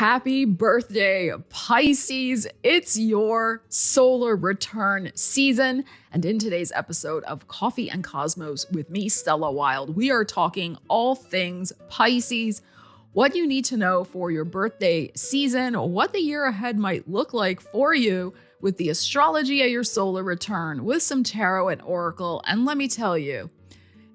Happy birthday, Pisces. It's your solar return season. And in today's episode of Coffee and Cosmos with me, Stella Wilde, we are talking all things Pisces, what you need to know for your birthday season, what the year ahead might look like for you with the astrology at your solar return, with some tarot and oracle. And let me tell you,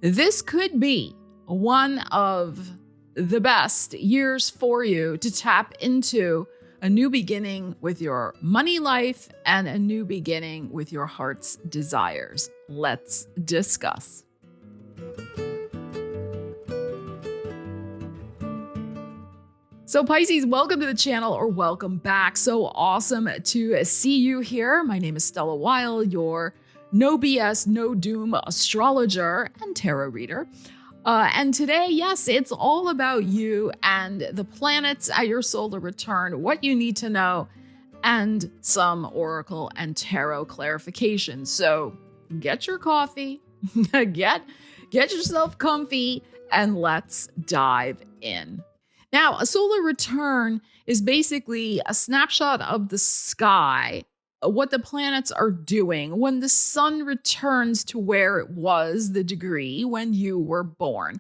this could be one of the best years for you to tap into a new beginning with your money life and a new beginning with your heart's desires. Let's discuss. So Pisces, welcome to the channel or welcome back. So awesome to see you here. My name is Stella Wilde, your no BS, no doom astrologer and tarot reader. And today, yes, it's all about you and the planets at your solar return, what you need to know, and some oracle and tarot clarification. So get your coffee, get yourself comfy, and let's dive in. Now, a solar return is basically a snapshot of the sky, what the planets are doing when the sun returns to where it was, the degree when you were born.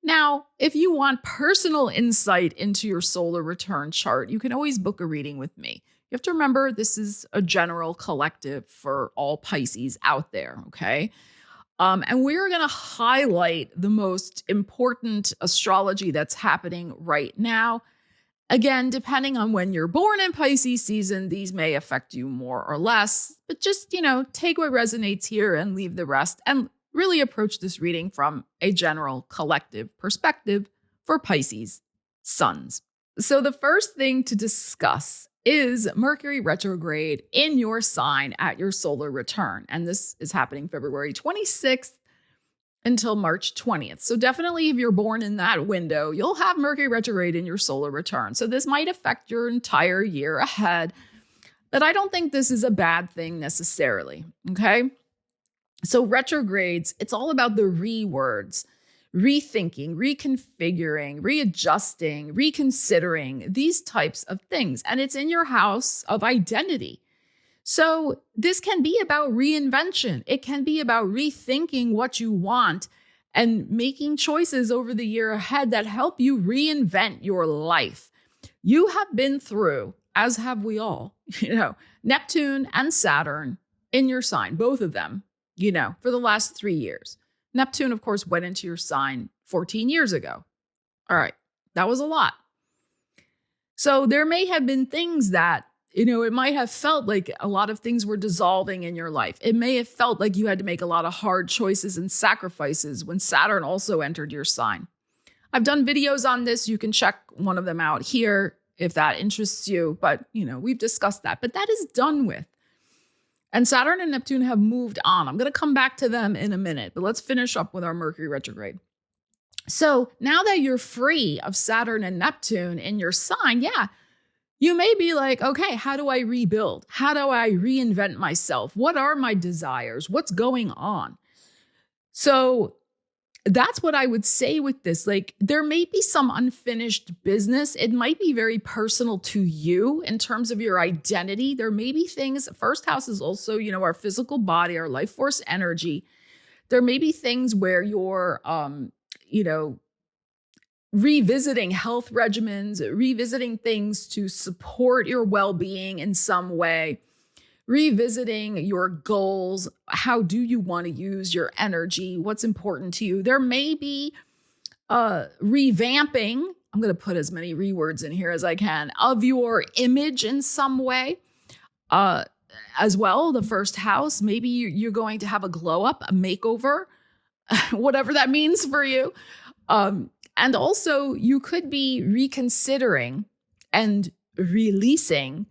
Now, if you want personal insight into your solar return chart, you can always book a reading with me. You have to remember this is a general collective for all Pisces out there, okay? And we're going to highlight the most important astrology that's happening right now. Again, depending on when you're born in Pisces season, these may affect you more or less, but just, take what resonates here and leave the rest and really approach this reading from a general collective perspective for Pisces suns. So the first thing to discuss is Mercury retrograde in your sign at your solar return. And this is happening February 26th until March 20th. So definitely if you're born in that window, you'll have Mercury retrograde in your solar return. So this might affect your entire year ahead, but I don't think this is a bad thing necessarily, okay? So retrogrades, it's all about the re-words, rethinking, reconfiguring, readjusting, reconsidering, these types of things. And it's in your house of identity. So this can be about reinvention. It can be about rethinking what you want and making choices over the year ahead that help you reinvent your life. You have been through, as have we all, Neptune and Saturn in your sign, both of them, for the last 3 years. Neptune, of course, went into your sign 14 years ago. All right, that was a lot. So there may have been things that it might have felt like a lot of things were dissolving in your life. It may have felt like you had to make a lot of hard choices and sacrifices when Saturn also entered your sign. I've done videos on this. You can check one of them out here if that interests you. But, we've discussed that. But that is done with. And Saturn and Neptune have moved on. I'm going to come back to them in a minute. But let's finish up with our Mercury retrograde. So now that you're free of Saturn and Neptune in your sign, you may be like, okay, how do I rebuild? How do I reinvent myself? What are my desires? What's going on? So that's what I would say with this. Like, there may be some unfinished business. It might be very personal to you in terms of your identity. There may be things. First house is also, our physical body, our life force energy. There may be things where you're, revisiting health regimens, revisiting things to support your well-being in some way, revisiting your goals. How do you want to use your energy? What's important to you? There may be revamping, I'm going to put as many rewords in here as I can, of your image in some way. As well, the first house, maybe you're going to have a glow up, a makeover, whatever that means for you. And also, you could be reconsidering and releasing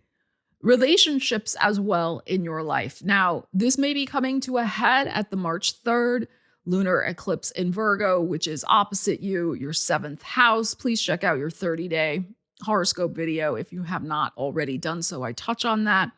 relationships as well in your life. Now, this may be coming to a head at the March 3rd lunar eclipse in Virgo, which is opposite you, your 7th house. Please check out your 30-day horoscope video if you have not already done so. I touch on that.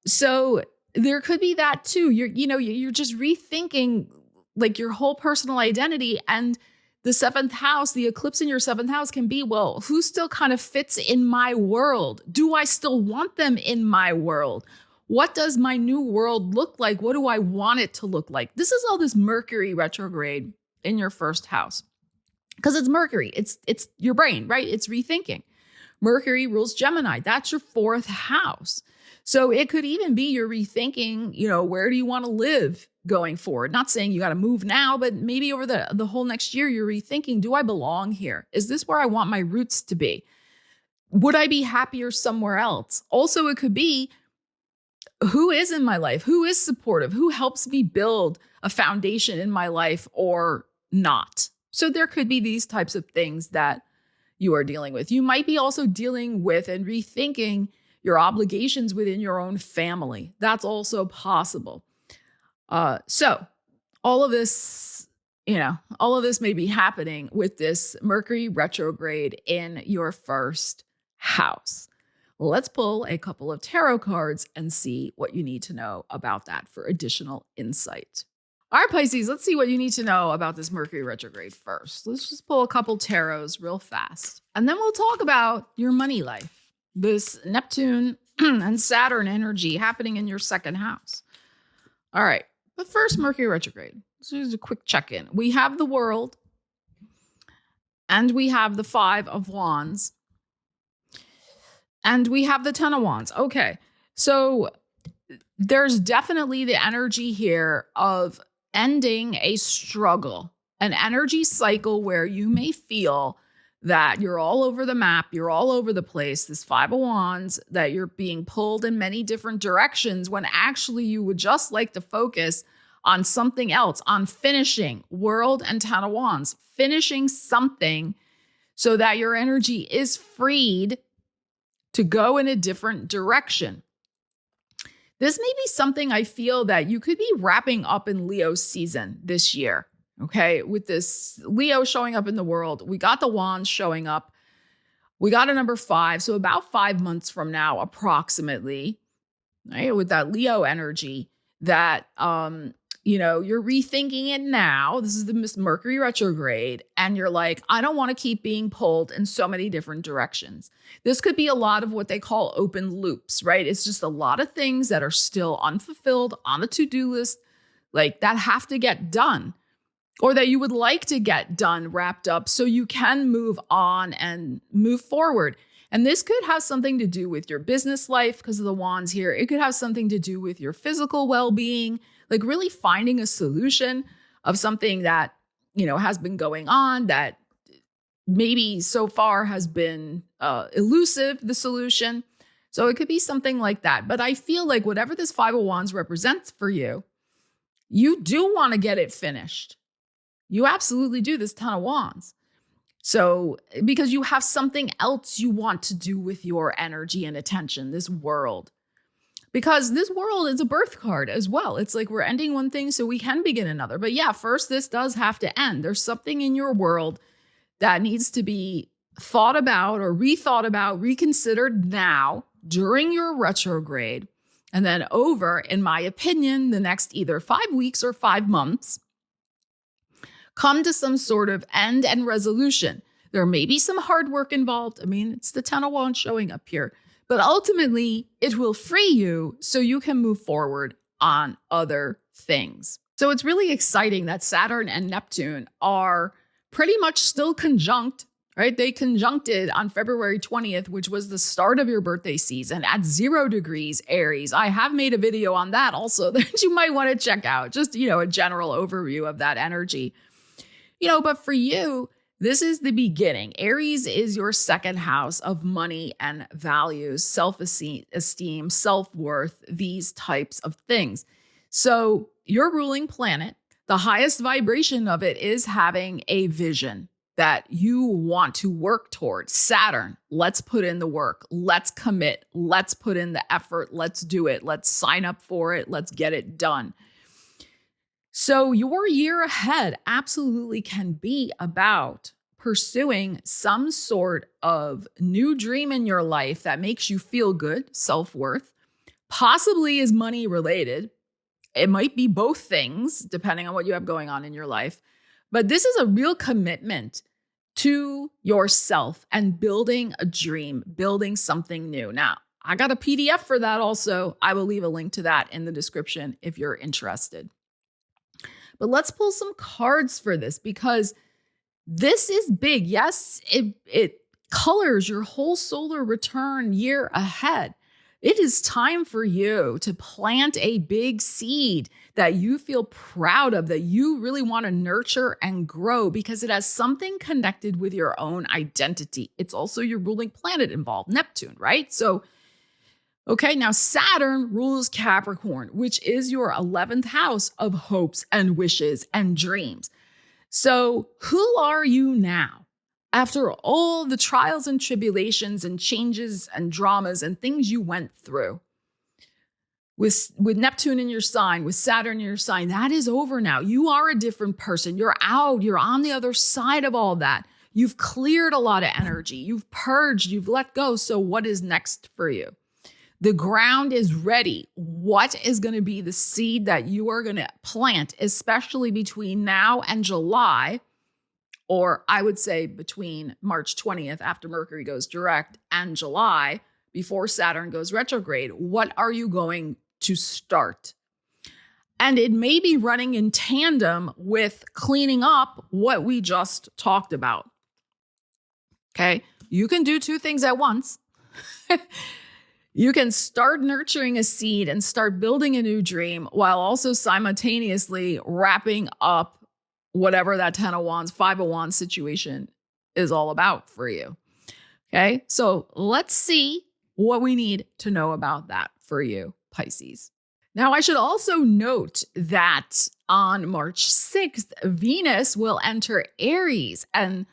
So there could be that too. You're just rethinking like your whole personal identity, and The seventh house, the eclipse in your seventh house can be, well, who still kind of fits in my world? Do I still want them in my world? What does my new world look like? What do I want it to look like? This is all this Mercury retrograde in your first house. Because it's Mercury. It's your brain, right? It's rethinking. Mercury rules Gemini. That's your fourth house. So it could even be you're rethinking, where do you want to live going forward? Not saying you got to move now, but maybe over the whole next year, you're rethinking, do I belong here? Is this where I want my roots to be? Would I be happier somewhere else? Also, it could be, who is in my life? Who is supportive? Who helps me build a foundation in my life or not? So there could be these types of things that you are dealing with. You might be also dealing with and rethinking your obligations within your own family. That's also possible. So all of this may be happening with this Mercury retrograde in your first house. Let's pull a couple of tarot cards and see what you need to know about that for additional insight. All right, Pisces, let's see what you need to know about this Mercury retrograde first. Let's just pull a couple tarots real fast. And then we'll talk about your money life. This Neptune and Saturn energy happening in your second house. All right, but first, Mercury retrograde. So here's a quick check-in. We have the World, and we have the Five of Wands, and we have the Ten of Wands. Okay, so there's definitely the energy here of ending a struggle, an energy cycle where you may feel that you're all over the map, you're all over the place, this Five of Wands, that you're being pulled in many different directions when actually you would just like to focus on something else, on finishing. World and Ten of Wands, finishing something so that your energy is freed to go in a different direction. This may be something I feel that you could be wrapping up in Leo season this year. Okay, with this Leo showing up in the World, we got the Wands showing up. We got a number 5. So about 5 months from now, approximately, right, with that Leo energy that, you're rethinking it now. This is the Mercury retrograde. And you're like, I don't want to keep being pulled in so many different directions. This could be a lot of what they call open loops, right? It's just a lot of things that are still unfulfilled on the to-do list, like that have to get done, or that you would like to get done, wrapped up, so you can move on and move forward. And this could have something to do with your business life because of the Wands here. It could have something to do with your physical well-being, like really finding a solution of something that, has been going on that maybe so far has been elusive, the solution. So it could be something like that. But I feel like whatever this Five of Wands represents for you, you do want to get it finished. You absolutely do, this Ten of Wands. So, because you have something else you want to do with your energy and attention, this World. Because this World is a birth card as well. It's like we're ending one thing so we can begin another. But yeah, first, this does have to end. There's something in your world that needs to be thought about or rethought about, reconsidered now during your retrograde. And then over, in my opinion, the next either 5 weeks or 5 months, come to some sort of end and resolution. There may be some hard work involved. I mean, it's the Ten of Wands showing up here. But ultimately, it will free you so you can move forward on other things. So it's really exciting that Saturn and Neptune are pretty much still conjunct, right? They conjuncted on February 20th, which was the start of your birthday season at 0 degrees Aries. I have made a video on that also that you might want to check out. Just, a general overview of that energy. But for you, this is the beginning. Aries is your second house of money and values, self-esteem, self-worth, these types of things. So your ruling planet, the highest vibration of it is having a vision that you want to work towards. Saturn, let's put in the work. Let's commit. Let's put in the effort. Let's do it. Let's sign up for it. Let's get it done. So your year ahead absolutely can be about pursuing some sort of new dream in your life that makes you feel good, self-worth, possibly is money related. It might be both things, depending on what you have going on in your life. But this is a real commitment to yourself and building a dream, building something new. Now, I got a PDF for that also. I will leave a link to that in the description if you're interested. But let's pull some cards for this because this is big. Yes, it colors your whole solar return year ahead. It is time for you to plant a big seed that you feel proud of, that you really want to nurture and grow because it has something connected with your own identity. It's also your ruling planet involved, Neptune, right? So, okay, now Saturn rules Capricorn, which is your 11th house of hopes and wishes and dreams. So who are you now? After all the trials and tribulations and changes and dramas and things you went through, with Neptune in your sign, with Saturn in your sign, that is over now. You are a different person. You're out. You're on the other side of all that. You've cleared a lot of energy. You've purged. You've let go. So what is next for you? The ground is ready. What is going to be the seed that you are going to plant, especially between now and July? Or I would say between March 20th, after Mercury goes direct, and July, before Saturn goes retrograde, what are you going to start? And it may be running in tandem with cleaning up what we just talked about. Okay, you can do two things at once. You can start nurturing a seed and start building a new dream while also simultaneously wrapping up whatever that 10 of Wands, 5 of Wands situation is all about for you. Okay, so let's see what we need to know about that for you, Pisces. Now, I should also note that on March 6th, Venus will enter Aries and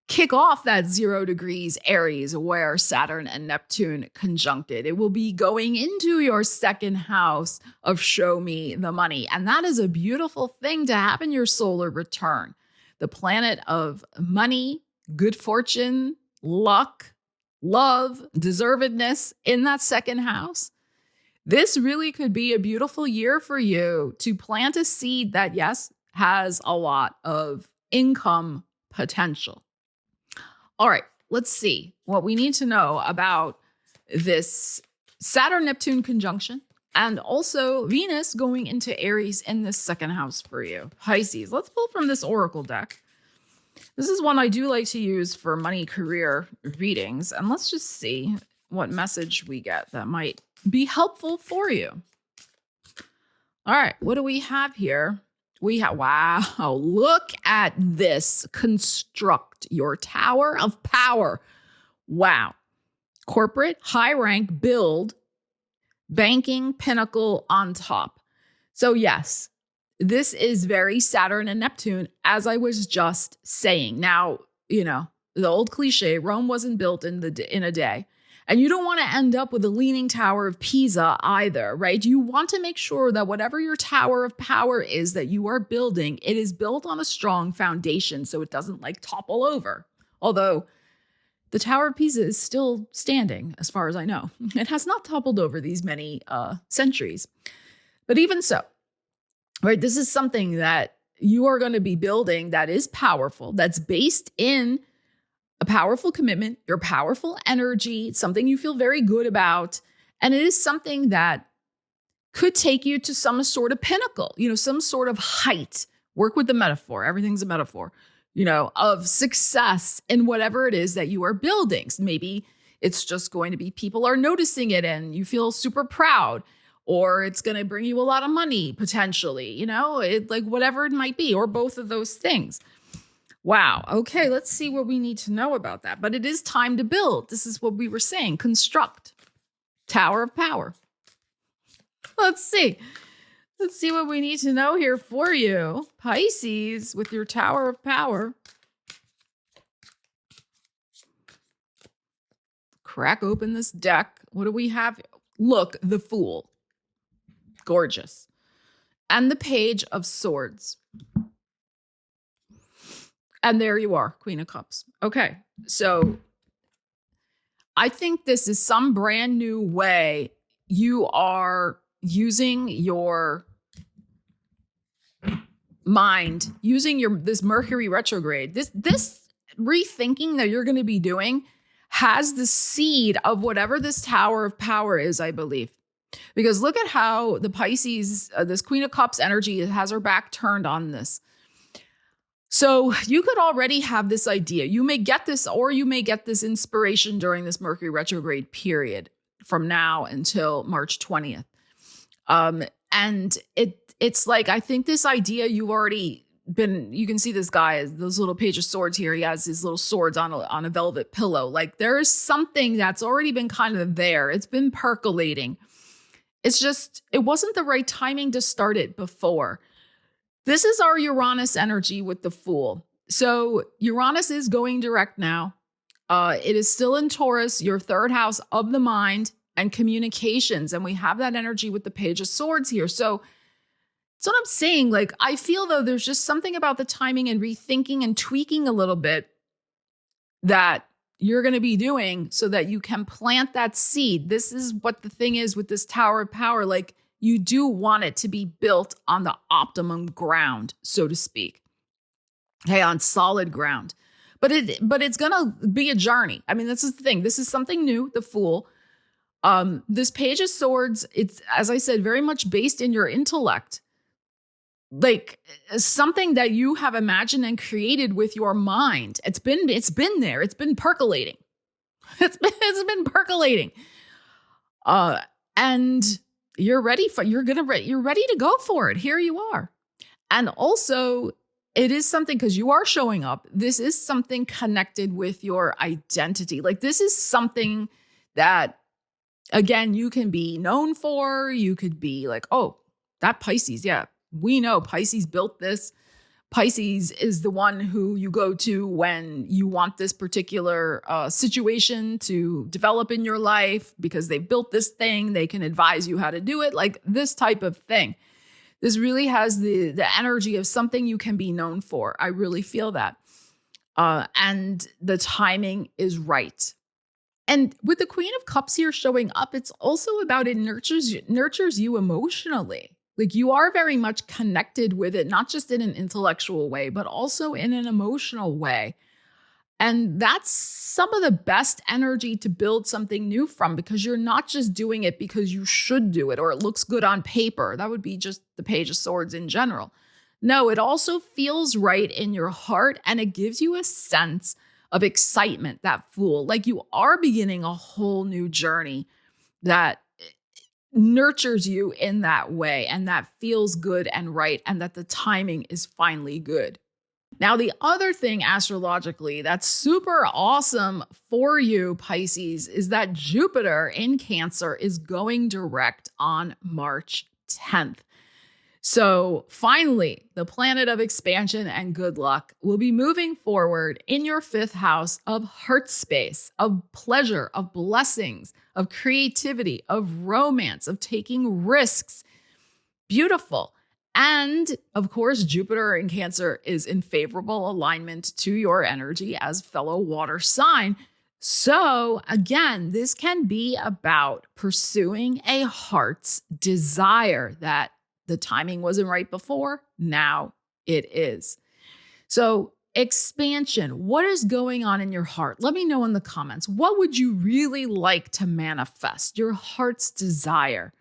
kick off that 0 degrees Aries where Saturn and Neptune conjuncted. It will be going into your second house of show me the money. And that is a beautiful thing to have in your solar return. The planet of money, good fortune, luck, love, deservedness in that second house. This really could be a beautiful year for you to plant a seed that, yes, has a lot of income potential. All right, let's see what we need to know about this Saturn-Neptune conjunction and also Venus going into Aries in the second house for you. Pisces, let's pull from this oracle deck. This is one I do like to use for money career readings. And let's just see what message we get that might be helpful for you. All right, what do we have here? We have, wow, look at this. Construct your tower of power. Wow. Corporate, high rank, build, banking, pinnacle on top. So yes, this is very Saturn and Neptune, as I was just saying. Now, you know, the old cliche, Rome wasn't built in a day. And you don't want to end up with a leaning tower of Pisa either, right? You want to make sure that whatever your tower of power is that you are building, it is built on a strong foundation so it doesn't like topple over. Although the Tower of Pisa is still standing, as far as I know. It has not toppled over these many centuries. But even so, right, this is something that you are going to be building that is powerful, that's based in a powerful commitment, your powerful energy, something you feel very good about. And it is something that could take you to some sort of pinnacle, you know, some sort of height. Work with the metaphor. Everything's a metaphor, you know, of success in whatever it is that you are building. Maybe it's just going to be people are noticing it and you feel super proud, or it's going to bring you a lot of money potentially, you know, like whatever it might be, or both of those things. Wow. Okay, let's see what we need to know about that. But it is time to build. This is what we were saying. Construct. Tower of power. Let's see. Let's see what we need to know here for you. Pisces, with your Tower of Power. Crack open this deck. What do we have? Look, the Fool. Gorgeous. And the Page of Swords. And there you are, Queen of Cups. Okay, so I think this is some brand new way you are using your mind using this Mercury retrograde, this rethinking that you're going to be doing has the seed of whatever this Tower of Power is, I believe. Because look at how the Pisces, this Queen of Cups energy has her back turned on this. So you could already have this idea. You may get this, or you may get this inspiration during this Mercury retrograde period from now until March 20th. And it's like, I think this idea you've already been, you can see this guy, those little Page of Swords here. He has his little swords on a velvet pillow. Like there is something that's already been kind of there. It's been percolating. It's just, it wasn't the right timing to start it before. This is our Uranus energy with the Fool. So Uranus is going direct now. It is still in Taurus, your third house of the mind and communications. And we have that energy with the Page of Swords here. So that's what I'm saying. Like, I feel though, there's just something about the timing and rethinking and tweaking a little bit that you're going to be doing so that you can plant that seed. This is what the thing is with this Tower of Power. Like, you do want it to be built on the optimum ground, so to speak. Hey, on solid ground. But it's going to be a journey. I mean, this is the thing. This is something new, the Fool. This Page of Swords, it's, as I said, very much based in your intellect. Like something that you have imagined and created with your mind. It's been there. It's been percolating. It's been percolating. And you're ready to go for it. Here you are. And also it is something, because you are showing up. This is something connected with your identity. Like this is something that, again, you can be known for. You could be like, oh, that Pisces. Yeah, we know Pisces built this. Pisces is the one who you go to when you want this particular situation to develop in your life because they built this thing. They can advise you how to do it, like this type of thing. This really has the energy of something you can be known for. I really feel that. And the timing is right. And with the Queen of Cups here showing up, it's also about it nurtures you emotionally. Like you are very much connected with it, not just in an intellectual way, but also in an emotional way. And that's some of the best energy to build something new from, because you're not just doing it because you should do it or it looks good on paper. That would be just the Page of Swords in general. No, it also feels right in your heart, and it gives you a sense of excitement, that Fool. Like you are beginning a whole new journey that nurtures you in that way, and that feels good and right, and that the timing is finally good. Now, the other thing astrologically that's super awesome for you, Pisces, is that Jupiter in Cancer is going direct on March 10th. So finally, the planet of expansion and good luck will be moving forward in your fifth house of heart space, of pleasure, of blessings, of creativity, of romance, of taking risks. Beautiful. And of course, Jupiter in Cancer is in favorable alignment to your energy as fellow water sign. So again, this can be about pursuing a heart's desire that the timing wasn't right before. Now it is. So expansion, what is going on in your heart? Let me know in the comments. What would you really like to manifest? Your heart's desire.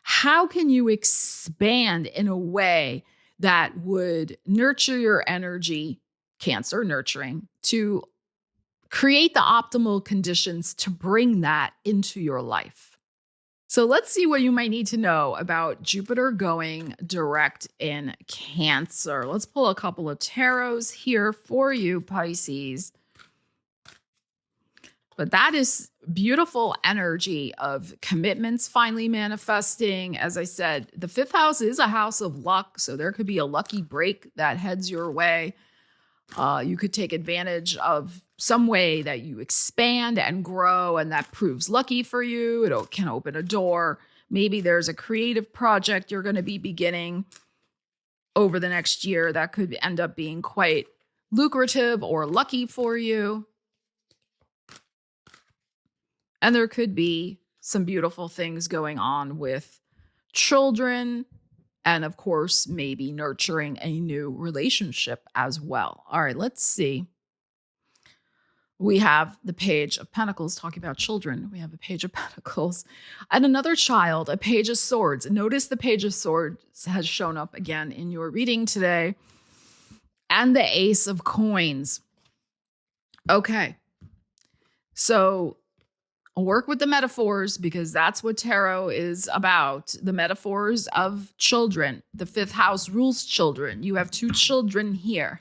How can you expand in a way that would nurture your energy, Cancer nurturing, to create the optimal conditions to bring that into your life? So let's see what you might need to know about Jupiter going direct in Cancer. Let's pull a couple of tarots here for you, Pisces. But that is beautiful energy of commitments finally manifesting. As I said, the fifth house is a house of luck, so there could be a lucky break that heads your way. You could take advantage of some way that you expand and grow, and that proves lucky for you. It can open a door. Maybe there's a creative project you're going to be beginning over the next year that could end up being quite lucrative or lucky for you. And there could be some beautiful things going on with children, And of course, maybe nurturing a new relationship as well. All right, let's see. We have the Page of Pentacles talking about children. We have a Page of Pentacles and another child, a Page of Swords. Notice the Page of Swords has shown up again in your reading today. And the Ace of Coins. Okay. So work with the metaphors because that's what tarot is about. The metaphors of children. The fifth house rules children. You have two children here.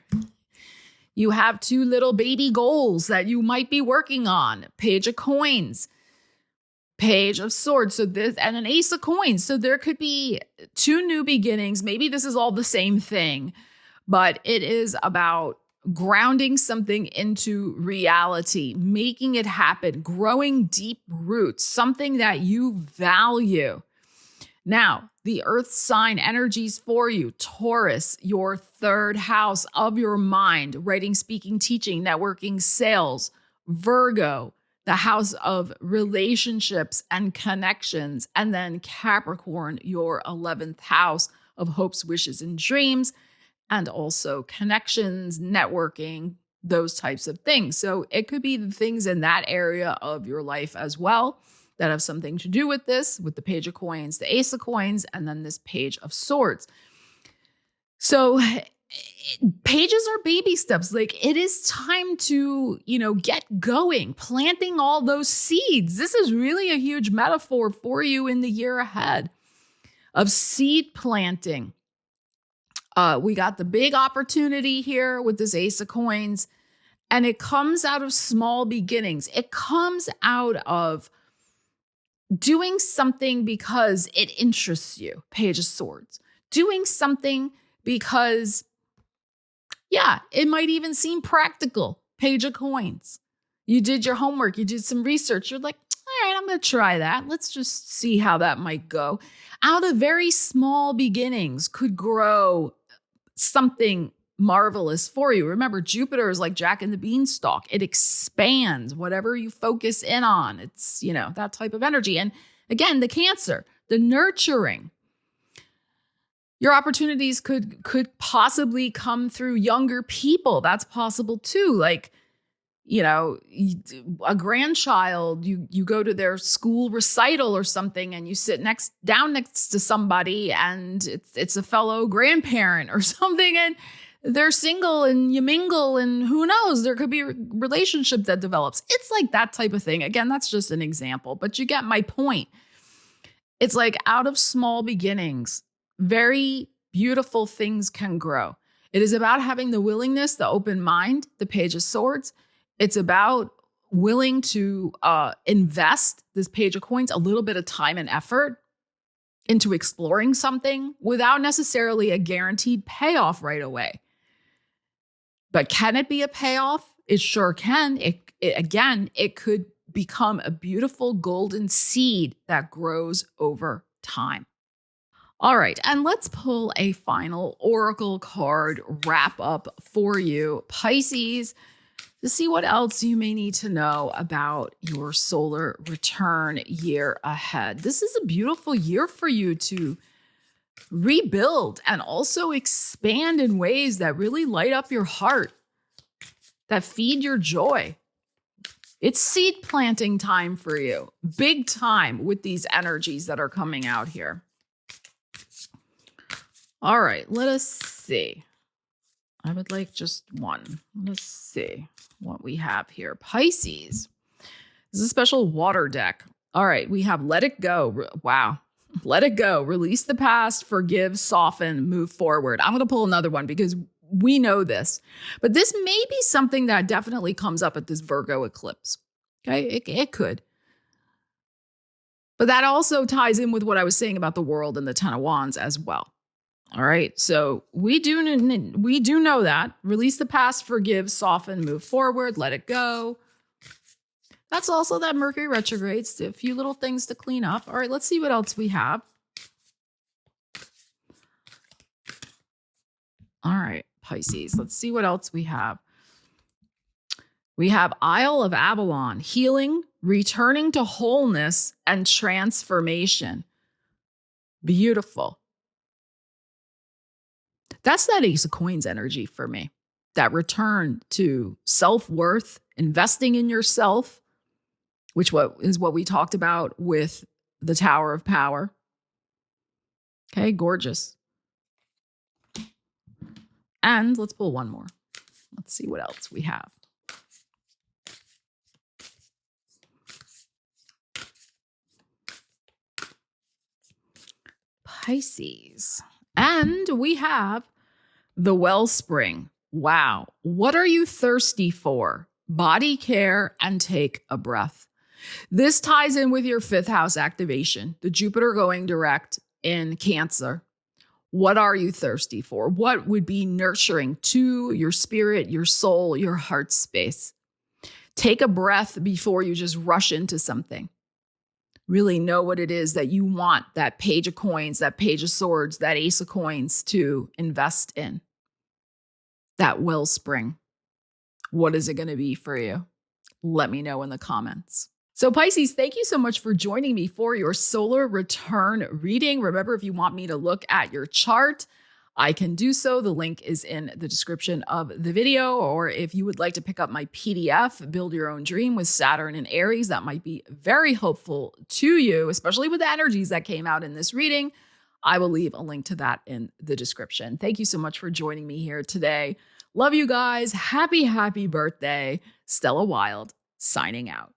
You have two little baby goals that you might be working on. Page of Coins, Page of Swords. So this and an Ace of Coins. So there could be two new beginnings. Maybe this is all the same thing, but it is about grounding something into reality, making it happen, growing deep roots, something that you value. Now, the earth sign energies for you, Taurus, your third house of your mind, writing, speaking, teaching, networking, sales, Virgo, the house of relationships and connections, and then Capricorn, your 11th house of hopes, wishes, and dreams, and also connections, networking, those types of things. So it could be the things in that area of your life as well that have something to do with this, with the Page of Coins, the Ace of Coins, and then this Page of Swords. So pages are baby steps. Like it is time to, get going, planting all those seeds. This is really a huge metaphor for you in the year ahead of seed planting. We got the big opportunity here with this Ace of Coins, and it comes out of small beginnings. It comes out of doing something because it interests you, Page of Swords. Doing something because, it might even seem practical, Page of Coins. You did your homework, you did some research. You're like, all right, I'm going to try that. Let's just see how that might go. Out of very small beginnings could grow something marvelous for you. Remember, Jupiter is like Jack and the Beanstalk. It expands whatever you focus in on. It's, that type of energy. And again, the Cancer, the nurturing. Your opportunities could possibly come through younger people. That's possible too. Like, a grandchild, you go to their school recital or something and you sit down next to somebody and it's a fellow grandparent or something and they're single and you mingle and who knows, there could be a relationship that develops. It's like that type of thing. Again, that's just an example, but you get my point. It's like out of small beginnings, very beautiful things can grow. It is about having the willingness, the open mind, the Page of Swords. It's about willing to invest, this Page of Coins, a little bit of time and effort into exploring something without necessarily a guaranteed payoff right away. But can it be a payoff? It sure can. It could become a beautiful golden seed that grows over time. All right, and let's pull a final oracle card wrap up for you, Pisces, to see what else you may need to know about your solar return year ahead. This is a beautiful year for you to rebuild and also expand in ways that really light up your heart, that feed your joy. It's seed planting time for you, big time with these energies that are coming out here. All right, let us see. I would like just one. Let's see what we have here. Pisces. This is a special water deck. All right, we have let it go. Wow. Let it go. Release the past, forgive, soften, move forward. I'm going to pull another one because we know this. But this may be something that definitely comes up at this Virgo eclipse. Okay, it could. But that also ties in with what I was saying about the world and the Ten of Wands as well. All right, so we do know that. Release the past, forgive, soften, move forward, let it go. That's also that Mercury retrograde. A few little things to clean up. All right, let's see what else we have. All right, Pisces, let's see what else we have. We have Isle of Avalon, healing, returning to wholeness, and transformation. Beautiful. That's that Ace of Coins energy for me. That return to self-worth, investing in yourself, which is what we talked about with the Tower of Power. Okay, gorgeous. And let's pull one more. Let's see what else we have. Pisces. And we have the Wellspring. Wow. What are you thirsty for? Body care and take a breath. This ties in with your 5th house activation, the Jupiter going direct in Cancer. What are you thirsty for? What would be nurturing to your spirit, your soul, your heart space? Take a breath before you just rush into something. Really know what it is that you want that Page of Coins, that Page of Swords, that Ace of Coins to invest in. That wellspring. What is it going to be for you? Let me know in the comments. So Pisces, thank you so much for joining me for your solar return reading. Remember, if you want me to look at your chart, I can do so. The link is in the description of the video. Or if you would like to pick up my PDF, Build Your Own Dream with Saturn and Aries, that might be very helpful to you, especially with the energies that came out in this reading. I will leave a link to that in the description. Thank you so much for joining me here today. Love you guys. Happy birthday. Stella Wilde signing out.